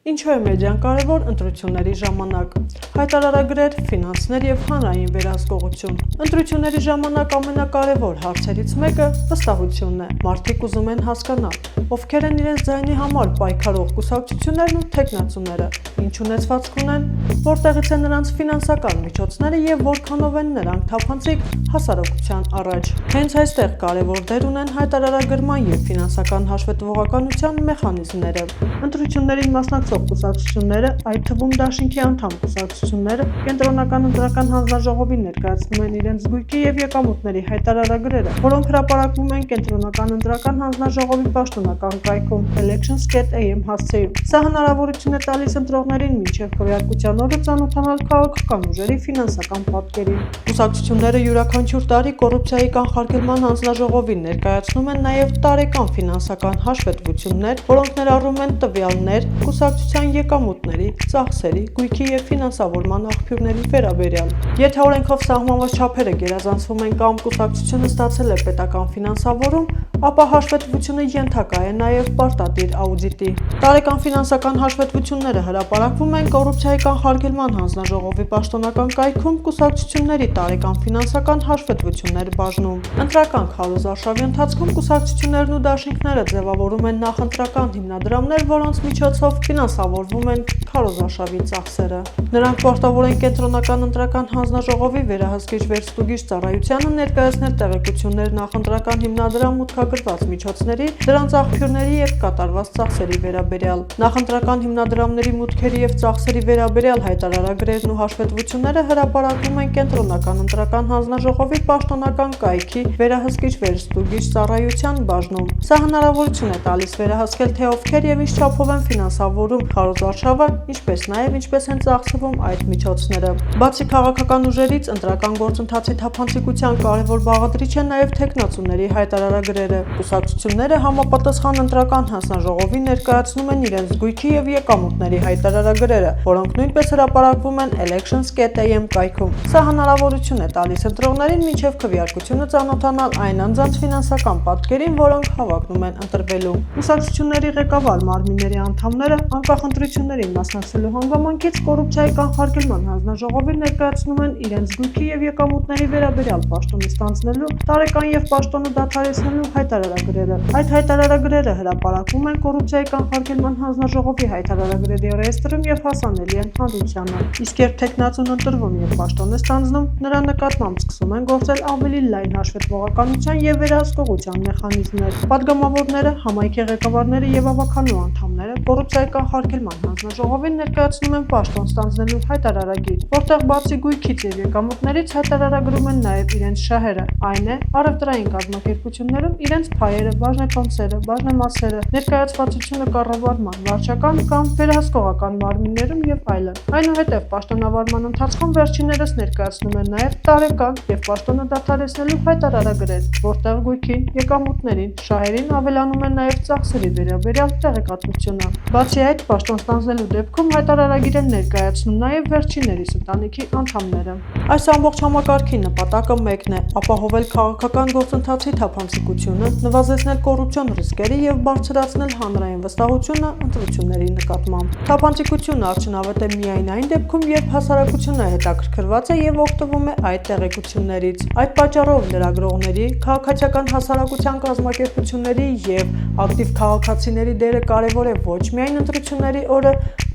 Ինչու է մեդիան կարևոր ընտրությունների ժամանակ։ Հայտարարագրեր, ֆինանսներ և հանրային վերահսկողություն։ Ընտրությունների ժամանակ ամենակարևոր հարցերից մեկը վստահությունն է։ Մարդիկ ուզում են հասկանալ, ովքեր են իրենց ձայնի համար պայքարող կուսակցություններն ու թեկնածուները, ինչ ունեցվածք ունեն, որտեղից են նրանց ֆինանսական միջոցները և որքանով են նրանք թափանցիկ հասարակության առաջ։ Հենց այստեղ կարևոր դեր ունեն հայտարարագրման և ֆինանսական հաշվետվողականության մեխանիզմները։ Ընտրություններին մասնակցող կուսակցությունները, այդ թվում դաշինքի անդամ կուսակցությունները, կենտրոնական ընտրական հանձնաժողովին ներկայացնում են իրենց զույգի և եկամուտների հայտարարագրերը, որոնք հրապարակվում են կենտրոնական ընտրական հանձնաժողովի պաշտոնական կայքում elections.am հասցեում։ Սա հնարավորություն է տալիս ընտրողներին մինչև քվեարկության օրը ծանոթանալ քաղաքական ուժերի ֆինանսական պատկերին։ Կուսակցությունները յուրաքանչյուր տարի կոռուպցիայի կանխարգելման հանձնաժողովին ներկայացնում են նաև տարեկան ֆինանսական հաշվետվություններ, որոնք ներառում են տվյալներ կուսակցության եկամուտների, ծախսերի, գույքի և ֆինանսավորման աղբյուրների վերաբերյալ։ Եթե օրենքով սահմանված չափերը գերազանցվում են կամ կուսակցությունը ստացել է պետական ֆինանսավորում, ապա հաշվետվությունը ենթակա է նաև պարտադիր աուդիտի։ Տարեկան ֆինանսական հաշվետվությունները հրապարակվում են կոռուպցիայի կանխարգելման հանձնաժողովի պաշտոնական կայքում կուսակցությունների տարեկան ֆինանսական հաշվետվություններ բաժնում։ Ընտրական քարոզարշավի ընթացքում կուսակցություններն ու դաշինքները ձևավորում են նախընտրական հիմնադրամներ, որոնց միջոցով ֆինանսավորվում են քարոզարշավի ծախսերը։ Նրանք պարտավոր են կենտրոնական ընտրական հանձնաժողովի վերահսկիչ վերստուգիչ ծառայությանը ներկայացնել տեղեկություններ նախընտրական հիմնադրամ մուտքագրված միջոցների, դրանց աղբյուրների և կատարված ծախսերի վերաբերյալ։ Նախընտրական հիմնադրամների մուտքերի և ծախսերի վերաբերյալ հայտարարագրերն ու հաշվետվությունները հրապարակվում են կենտրոնական ընտրական հանձնաժողովի պաշտոնական կայքի վերահսկիչ վերստուգիչ ծառայության բաժնում։ Սա հնարավորություն է տալիս վերահսկել, թե ովքեր և ինչ չափով են ֆինանսավորում քարոզարշավը, ինչպես նաև ինչպես են ծախսվում այդ միջոցները։ Բացի քաղաքական ուժերից, ընտրական գործընթացի թափանցիկության կարևոր բաղադրիչ են նաև թեկնածուների հայտարարագրերը։ Կուսակցությունները համապատասխան ընտրական հանձնաժողովի ներկայացնում են իրենց զույգի և եկամուտների հայտարարագրերը, որոնք նույնպես հրապարակվում են elections.am կայքում։ Սա հնարավորություն է տալիս ընտրողներին մինչև քվեարկությունը ծանոթանալ այն անձանց ֆինանսական պատկերին, որոնք հավակնում են ընտրվելու։ Կուսակցությունների ղեկավար մարմինների անդամները, անկախ ընտրություններին մասնակցելու հանգամանքից, կոռուպցիայի կանխարգելման հանձնաժողովին ներկայացնում են իրենց զույգի և եկամուտների վերաբերյալ պաշտոնը ստանձնելու, տարեկան և պաշտոնը դադարեցնելու հայտարարագրերը։ Այդ հայտարարագրերը հրապարակվում են կոռուպցիայի կանխարգելման հանձնաժողովի հայտարարագրերի ռեեստրում և հասանելի են հանրությանը։ Իսկ երբ թեկնածուն ընտրվում և պաշտոն է ստանձնում, նրա նկատմամբ սկսում են գործել ավելի լայն հաշվետվողականության և վերահսկողության մեխանիզմներ։ Պատգամավորները, համայնքի ղեկավարները և ավականու անդամները կոռուպցիայի կանխարգելման հանձնաժողովին ներկայացնում են պաշտոն ստանձնելու հայտարարագիր, որտեղ բացի գույքից և եկամուտներից հայտարարագրում են նաև իրենց շահերը, այն է, առևտրային կազմակերպություններում իրենց փայերը, բաժնետոմսերը, բաժնեմասերը, ներկայացվածությունը կառավարման, վարչական կամ վերահսկողական մարմիններում և այլն։ Այնուհետև պաշտոնավարման ընթացքում վերջիններս ներկայացնում են նաև տարեկան և պաշտոնը դադարեցնելու հայտարարագրեր, որտեղ գույքին, եկամուտներին, շահերին ավելանում են նաև ծախսերի վերաբերյալ տեղեկատվությունը։ Բացի այդ, պաշտոն ստանձնելու դեպքում հայտարարագիր են ներկայացնում նաև վերջիններիս ընտանիքի անդամները։ Այս ամբողջ համակարգի նպատակը մեկն է՝ ապահովել քաղաքական գործընթացի թափանցիկությունը, նվազեցնել կոռուպցիոն ռիսկերը և բարձրացնել հանրային վստահությունը ընտրությունների նկատմամբ։ Թափանցիկությունը արդյունավետ է միայն այն դեպքում, երբ հասարակությունը հետաքրքրված է և օգտվում է այդ տեղեկություններից։ Այդ պատճառով լրագրողների, քաղաքացիական հասարակության կազմակերպությունների և ակտիվ քաղաքացիների դերը կարևոր է ոչ միայն ընտրությունների օրը,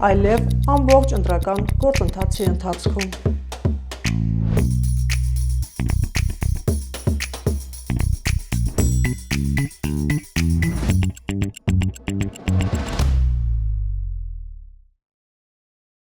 այլև ամբողջ ընտրական գործընթացի ընթացքում։